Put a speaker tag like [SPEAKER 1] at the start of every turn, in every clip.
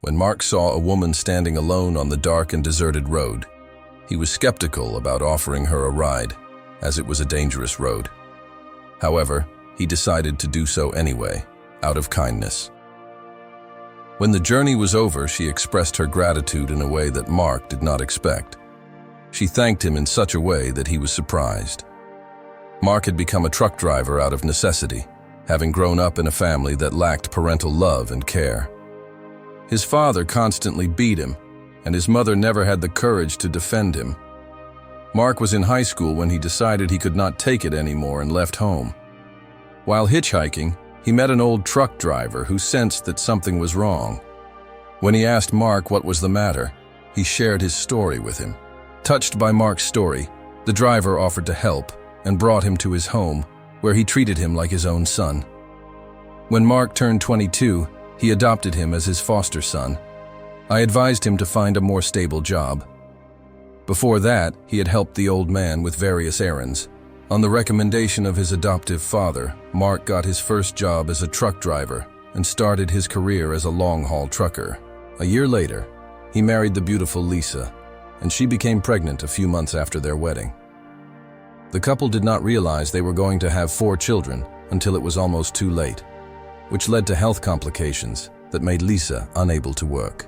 [SPEAKER 1] When Mark saw a woman standing alone on the dark and deserted road, he was skeptical about offering her a ride, as it was a dangerous road. However, he decided to do so anyway, out of kindness. When the journey was over, she expressed her gratitude in a way that Mark did not expect. She thanked him in such a way that he was surprised. Mark had become a truck driver out of necessity, having grown up in a family that lacked parental love and care. His father constantly beat him, and his mother never had the courage to defend him. Mark was in high school when he decided he could not take it anymore and left home. While hitchhiking, he met an old truck driver who sensed that something was wrong. When he asked Mark what was the matter, he shared his story with him. Touched by Mark's story, the driver offered to help and brought him to his home, where he treated him like his own son. When Mark turned 22, he adopted him as his foster son. I advised him to find a more stable job. Before that, he had helped the old man with various errands. On the recommendation of his adoptive father, Mark got his first job as a truck driver and started his career as a long-haul trucker. A year later, he married the beautiful Lisa, and she became pregnant a few months after their wedding. The couple did not realize they were going to have 4 children until it was almost too late, which led to health complications that made Lisa unable to work.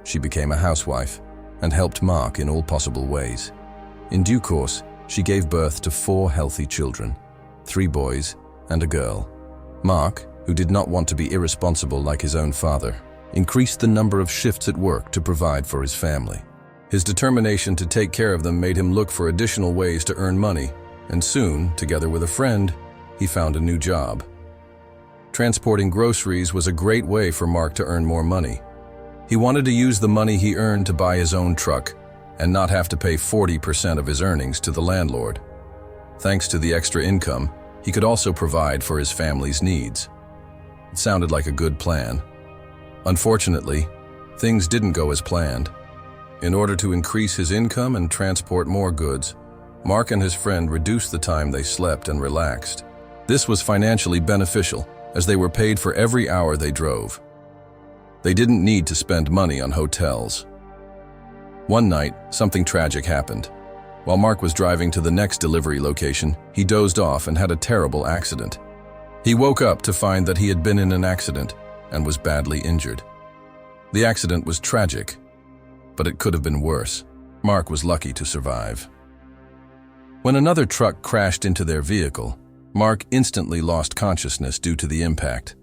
[SPEAKER 1] She became a housewife and helped Mark in all possible ways. In due course, she gave birth to 4 healthy children, 3 boys and a girl. Mark, who did not want to be irresponsible like his own father, increased the number of shifts at work to provide for his family. His determination to take care of them made him look for additional ways to earn money, and soon, together with a friend, he found a new job. Transporting groceries was a great way for Mark to earn more money. He wanted to use the money he earned to buy his own truck and not have to pay 40% of his earnings to the landlord. Thanks to the extra income, he could also provide for his family's needs. It sounded like a good plan. Unfortunately, things didn't go as planned. In order to increase his income and transport more goods, Mark and his friend reduced the time they slept and relaxed. This was financially beneficial, as they were paid for every hour they drove. They didn't need to spend money on hotels. One night, something tragic happened. While Mark was driving to the next delivery location, he dozed off and had a terrible accident. He woke up to find that he had been in an accident and was badly injured. The accident was tragic, but it could have been worse. Mark was lucky to survive. When another truck crashed into their vehicle, Mark instantly lost consciousness due to the impact.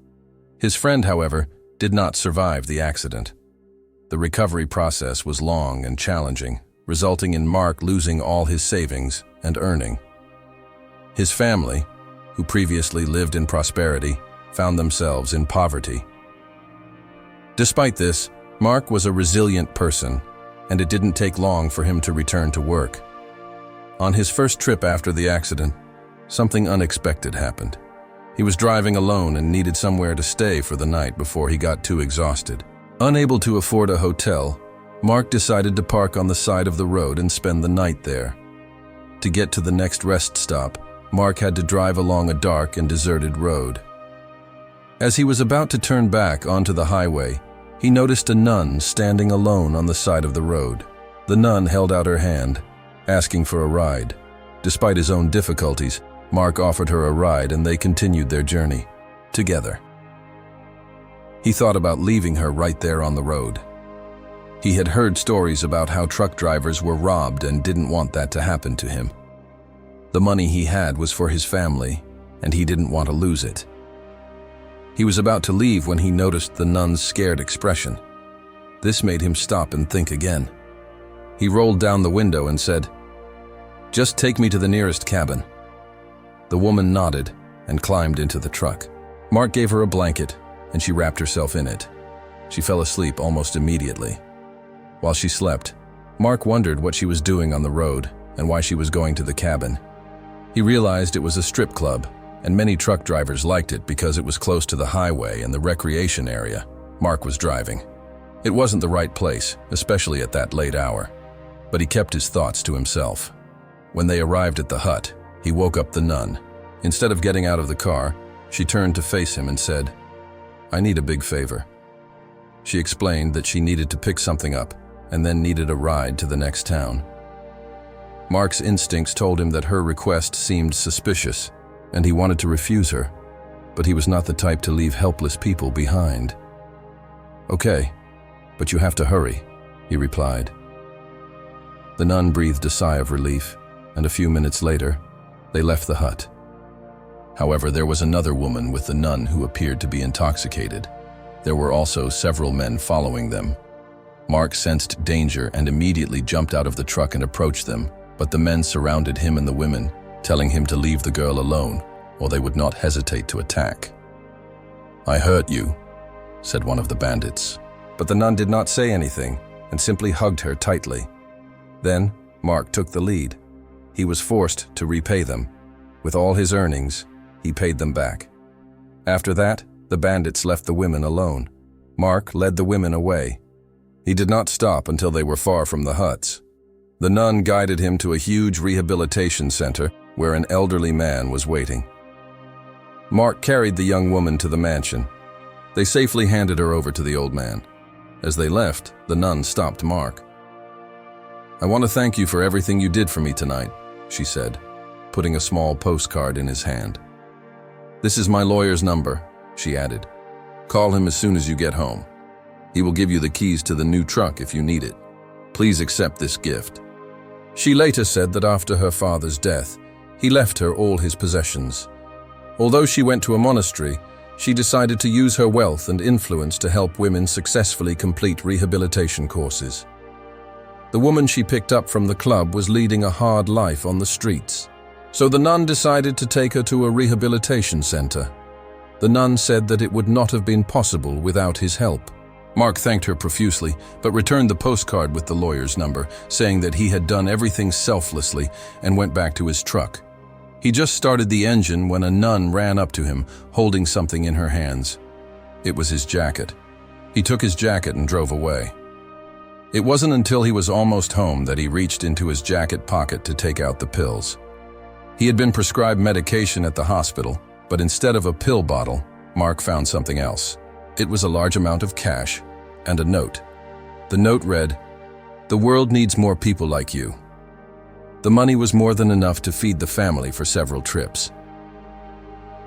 [SPEAKER 1] His friend, however, did not survive the accident. The recovery process was long and challenging, resulting in Mark losing all his savings and earning. His family, who previously lived in prosperity, found themselves in poverty. Despite this, Mark was a resilient person, and it didn't take long for him to return to work. On his first trip after the accident, something unexpected happened. He was driving alone and needed somewhere to stay for the night before he got too exhausted. Unable to afford a hotel, Mark decided to park on the side of the road and spend the night there. To get to the next rest stop, Mark had to drive along a dark and deserted road. As he was about to turn back onto the highway, he noticed a nun standing alone on the side of the road. The nun held out her hand, asking for a ride. Despite his own difficulties, Mark offered her a ride and they continued their journey together. He thought about leaving her right there on the road. He had heard stories about how truck drivers were robbed and didn't want that to happen to him. The money he had was for his family, and he didn't want to lose it. He was about to leave when he noticed the nun's scared expression. This made him stop and think again. He rolled down the window and said, "Just take me to the nearest cabin." The woman nodded and climbed into the truck. Mark gave her a blanket, and she wrapped herself in it. She fell asleep almost immediately. While she slept, Mark wondered what she was doing on the road and why she was going to the cabin. He realized it was a strip club, and many truck drivers liked it because it was close to the highway and the recreation area Mark was driving. It wasn't the right place, especially at that late hour, but he kept his thoughts to himself. When they arrived at the hut, he woke up the nun. Instead of getting out of the car, she turned to face him and said, "I need a big favor." She explained that she needed to pick something up and then needed a ride to the next town. Mark's instincts told him that her request seemed suspicious, and he wanted to refuse her, but he was not the type to leave helpless people behind. "Okay, but you have to hurry," he replied. The nun breathed a sigh of relief, and a few minutes later, they left the hut. However, there was another woman with the nun who appeared to be intoxicated. There were also several men following them. Mark sensed danger and immediately jumped out of the truck and approached them, but the men surrounded him and the women, telling him to leave the girl alone, or they would not hesitate to attack. "I hurt you," said one of the bandits. But the nun did not say anything and simply hugged her tightly. Then, Mark took the lead. He was forced to repay them. With all his earnings, he paid them back. After that, the bandits left the women alone. Mark led the women away. He did not stop until they were far from the huts. The nun guided him to a huge rehabilitation center where an elderly man was waiting. Mark carried the young woman to the mansion. They safely handed her over to the old man. As they left, the nun stopped Mark. "I want to thank you for everything you did for me tonight," she said, putting a small postcard in his hand. "This is my lawyer's number," she added. "Call him as soon as you get home. He will give you the keys to the new truck if you need it. Please accept this gift." She later said that after her father's death, he left her all his possessions. Although she went to a monastery, she decided to use her wealth and influence to help women successfully complete rehabilitation courses. The woman she picked up from the club was leading a hard life on the streets, so the nun decided to take her to a rehabilitation center. The nun said that it would not have been possible without his help. Mark thanked her profusely, but returned the postcard with the lawyer's number, saying that he had done everything selflessly and went back to his truck. He just started the engine when a nun ran up to him, holding something in her hands. It was his jacket. He took his jacket and drove away. It wasn't until he was almost home that he reached into his jacket pocket to take out the pills. He had been prescribed medication at the hospital, but instead of a pill bottle, Mark found something else. It was a large amount of cash and a note. The note read, "The world needs more people like you." The money was more than enough to feed the family for several trips.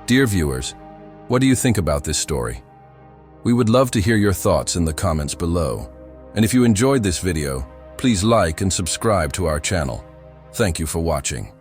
[SPEAKER 1] Dear viewers, what do you think about this story? We would love to hear your thoughts in the comments below. And if you enjoyed this video, please like and subscribe to our channel. Thank you for watching.